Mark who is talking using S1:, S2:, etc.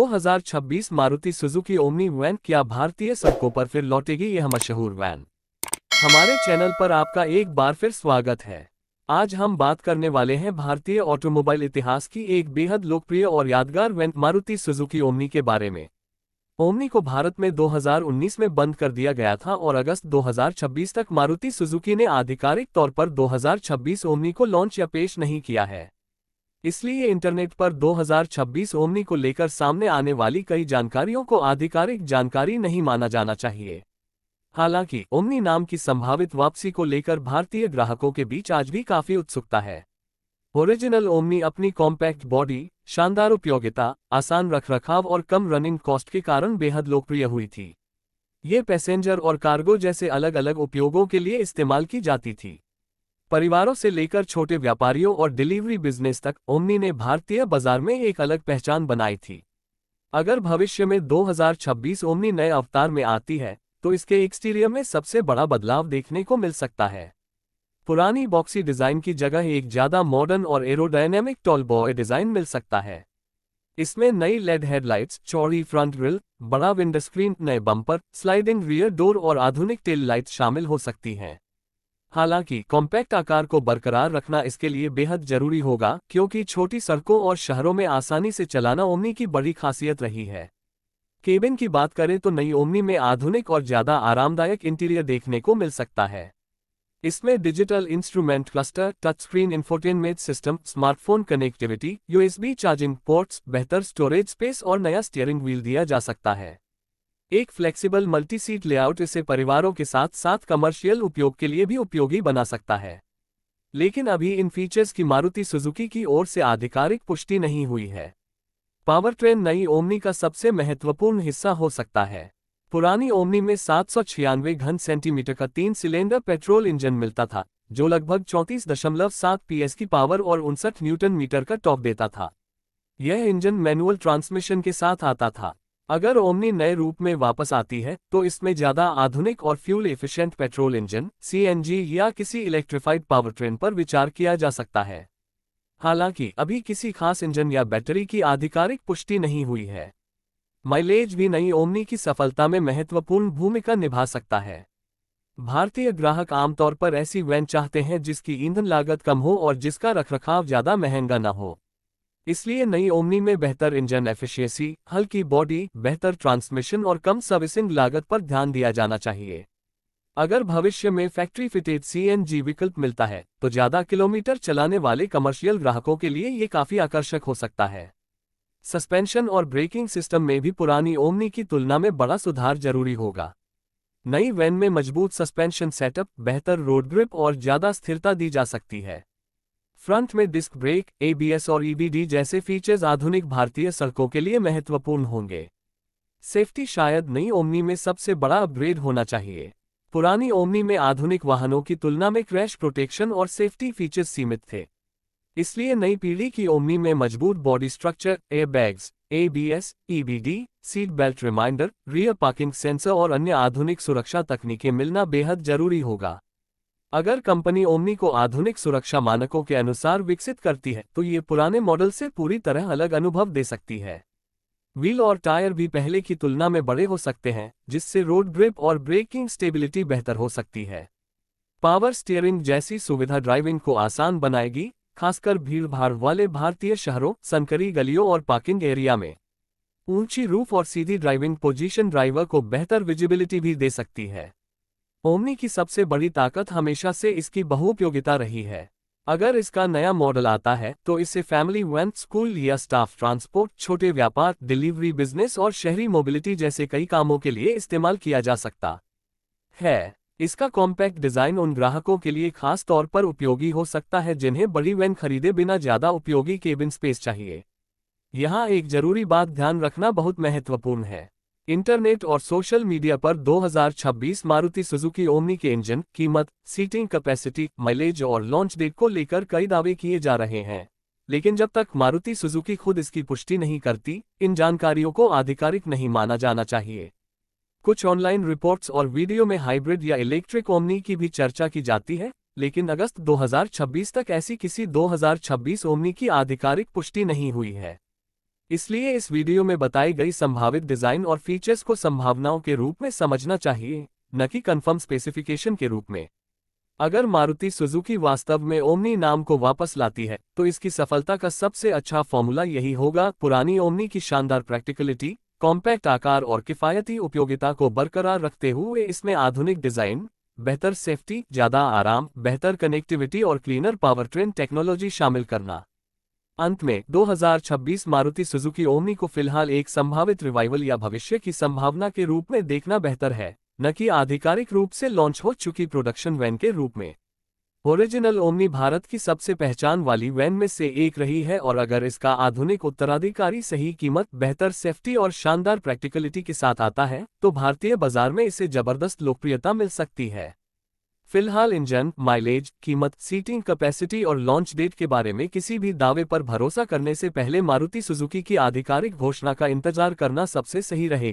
S1: 2026 Maruti Suzuki omni van क्या भारतीय सड़कों पर फिर लौटेगी यह मशहूर वैन। हमारे चैनल पर आपका एक बार फिर स्वागत है। आज हम बात करने वाले हैं भारतीय ऑटोमोबाइल इतिहास की एक बेहद लोकप्रिय और यादगार वैन मारुति सुजुकी ओमनी के बारे में। ओमनी को भारत में 2019 में बंद कर दिया गया था और अगस्त 2026 तक मारुति सुजुकी ने आधिकारिक तौर पर 2026 ओमनी को लॉन्च या पेश नहीं किया है। इसलिए इंटरनेट पर 2026 ओमनी को लेकर सामने आने वाली कई जानकारियों को आधिकारिक जानकारी नहीं माना जाना चाहिए। हालांकि ओमनी नाम की संभावित वापसी को लेकर भारतीय ग्राहकों के बीच आज भी काफी उत्सुकता है। ओरिजिनल ओमनी अपनी कॉम्पैक्ट बॉडी, शानदार उपयोगिता, आसान रखरखाव और कम रनिंग कॉस्ट के कारण बेहद लोकप्रिय हुई थी। ये पैसेंजर और कार्गो जैसे अलग अलग उपयोगों के लिए इस्तेमाल की जाती थी। परिवारों से लेकर छोटे व्यापारियों और डिलीवरी बिजनेस तक ओमनी ने भारतीय बाजार में एक अलग पहचान बनाई थी। अगर भविष्य में 2026 ओमनी नए अवतार में आती है तो इसके एक्सटीरियर में सबसे बड़ा बदलाव देखने को मिल सकता है। पुरानी बॉक्सी डिजाइन की जगह एक ज्यादा मॉडर्न और एरोडायनेमिक टॉल बॉय डिजाइन मिल सकता है। इसमें नई लेड हेडलाइट्स, चौड़ी फ्रंट ग्रिल, बड़ा विंडस्क्रीन, नए बम्पर, स्लाइडिंग रियर डोर और आधुनिक टेल लाइट्स शामिल हो सकती हैं। हालांकि कॉम्पैक्ट आकार को बरकरार रखना इसके लिए बेहद जरूरी होगा, क्योंकि छोटी सड़कों और शहरों में आसानी से चलाना ओमनी की बड़ी खासियत रही है। केबिन की बात करें तो नई ओमनी में आधुनिक और ज्यादा आरामदायक इंटीरियर देखने को मिल सकता है। इसमें digital instrument cluster, touch screen infotainment system, smartphone connectivity, USB charging ports, बेहतर स्टोरेज स्पेस और नया स्टीयरिंग व्हील दिया जा सकता है। एक फ्लेक्सिबल मल्टी सीट लेआउट इसे परिवारों के साथ साथ कमर्शियल उपयोग के लिए भी उपयोगी बना सकता है। लेकिन अभी इन फीचर्स की मारुति सुजुकी की ओर से आधिकारिक पुष्टि नहीं हुई है। पावरट्रेन नई ओमनी का सबसे महत्वपूर्ण हिस्सा हो सकता है। पुरानी ओमनी में 796 घन सेंटीमीटर का 3 सिलेंडर पेट्रोल इंजन मिलता था, जो लगभग 34.7 PS की पावर और 59 न्यूटन मीटर का टॉर्क देता था। यह इंजन मैनुअल ट्रांसमिशन के साथ आता था। अगर ओमनी नए रूप में वापस आती है तो इसमें ज्यादा आधुनिक और fuel efficient petrol engine, CNG या किसी इलेक्ट्रिफाइड पावरट्रेन पर विचार किया जा सकता है। हालांकि अभी किसी खास इंजन या बैटरी की आधिकारिक पुष्टि नहीं हुई है। माइलेज भी नई ओमनी की सफलता में महत्वपूर्ण भूमिका निभा सकता है। भारतीय ग्राहक आमतौर पर ऐसी वैन चाहते हैं जिसकी ईंधन लागत कम हो और जिसका रखरखाव ज्यादा महंगा न हो। इसलिए नई ओमनी में बेहतर इंजन एफिशिएंसी, हल्की बॉडी, बेहतर ट्रांसमिशन और कम सर्विसिंग लागत पर ध्यान दिया जाना चाहिए। अगर भविष्य में फैक्ट्री फिटेड CNG विकल्प मिलता है तो ज्यादा किलोमीटर चलाने वाले कमर्शियल ग्राहकों के लिए ये काफी आकर्षक हो सकता है। सस्पेंशन और ब्रेकिंग सिस्टम में भी पुरानी ओमनी की तुलना में बड़ा सुधार जरूरी होगा। नई वैन में मजबूत सस्पेंशन सेटअप, बेहतर रोड ग्रिप और ज्यादा स्थिरता दी जा सकती है। फ्रंट में डिस्क ब्रेक, ABS और EBD जैसे फीचर्स आधुनिक भारतीय सड़कों के लिए महत्वपूर्ण होंगे। सेफ्टी शायद नई ओमनी में सबसे बड़ा अपग्रेड होना चाहिए। पुरानी ओमनी में आधुनिक वाहनों की तुलना में क्रैश प्रोटेक्शन और सेफ्टी फीचर्स सीमित थे। इसलिए नई पीढ़ी की ओमनी में मजबूत body structure, airbags, ABS, EBD, seat belt reminder, rear parking sensor और अन्य आधुनिक सुरक्षा तकनीकें मिलना बेहद जरूरी होगा। अगर कंपनी ओमनी को आधुनिक सुरक्षा मानकों के अनुसार विकसित करती है तो ये पुराने मॉडल से पूरी तरह अलग अनुभव दे सकती है। व्हील और टायर भी पहले की तुलना में बड़े हो सकते हैं, जिससे रोड ग्रिप और ब्रेकिंग स्टेबिलिटी बेहतर हो सकती है। पावर स्टीयरिंग जैसी सुविधा ड्राइविंग को आसान बनाएगी, खासकर भीड़भाड़ वाले भारतीय शहरों, संकरी गलियों और पार्किंग एरिया में। ऊंची रूफ और सीधी ड्राइविंग पोजीशन ड्राइवर को बेहतर विजिबिलिटी भी दे सकती है। ओमनी की सबसे बड़ी ताकत हमेशा से इसकी बहुउपयोगिता रही है। अगर इसका नया मॉडल आता है तो इसे फैमिली वैन, स्कूल या स्टाफ ट्रांसपोर्ट, छोटे व्यापार, डिलीवरी बिजनेस और शहरी मोबिलिटी जैसे कई कामों के लिए इस्तेमाल किया जा सकता है। इसका कॉम्पैक्ट डिजाइन उन ग्राहकों के लिए खास तौर पर उपयोगी हो सकता है जिन्हें बड़ी वैन खरीदे बिना ज्यादा उपयोगी केबिन स्पेस चाहिए। यहाँ एक जरूरी बात ध्यान रखना बहुत महत्वपूर्ण है। इंटरनेट और सोशल मीडिया पर 2026 मारुति सुजुकी ओमनी के इंजन, कीमत, सीटिंग कैपेसिटी, माइलेज और लॉन्च डेट को लेकर कई दावे किए जा रहे हैं। लेकिन जब तक मारुति सुजुकी खुद इसकी पुष्टि नहीं करती, इन जानकारियों को आधिकारिक नहीं माना जाना चाहिए। कुछ ऑनलाइन रिपोर्ट्स और वीडियो में हाइब्रिड या इलेक्ट्रिक ओमनी की भी चर्चा की जाती है, लेकिन अगस्त 2026 तक ऐसी किसी 2026 ओमनी की आधिकारिक पुष्टि नहीं हुई है। इसलिए इस वीडियो में बताई गई संभावित डिजाइन और फीचर्स को संभावनाओं के रूप में समझना चाहिए, न कि कंफर्म स्पेसिफिकेशन के रूप में। अगर मारुति सुजुकी वास्तव में ओमनी नाम को वापस लाती है, तो इसकी सफलता का सबसे अच्छा फॉर्मूला यही होगा: पुरानी ओमनी की शानदार प्रैक्टिकलिटी, कॉम्पैक्ट आकार और किफायती उपयोगिता को बरकरार रखते हुए इसमें आधुनिक डिजाइन, बेहतर सेफ्टी, ज्यादा आराम, बेहतर कनेक्टिविटी और क्लीनर पावरट्रेन टेक्नोलॉजी शामिल करना। अंत में 2026 मारुति सुजुकी ओमनी को फिलहाल एक संभावित रिवाइवल या भविष्य की संभावना के रूप में देखना बेहतर है, न कि आधिकारिक रूप से लॉन्च हो चुकी प्रोडक्शन वैन के रूप में। ओरिजिनल ओमनी भारत की सबसे पहचान वाली वैन में से एक रही है, और अगर इसका आधुनिक उत्तराधिकारी सही कीमत, बेहतर सेफ्टी और शानदार प्रैक्टिकलिटी के साथ आता है, तो भारतीय बाजार में इसे जबरदस्त लोकप्रियता मिल सकती है। फिलहाल इंजन, माइलेज, कीमत, सीटिंग कैपेसिटी और लॉन्च डेट के बारे में किसी भी दावे पर भरोसा करने से पहले मारुति सुजुकी की आधिकारिक घोषणा का इंतजार करना सबसे सही रहेगा।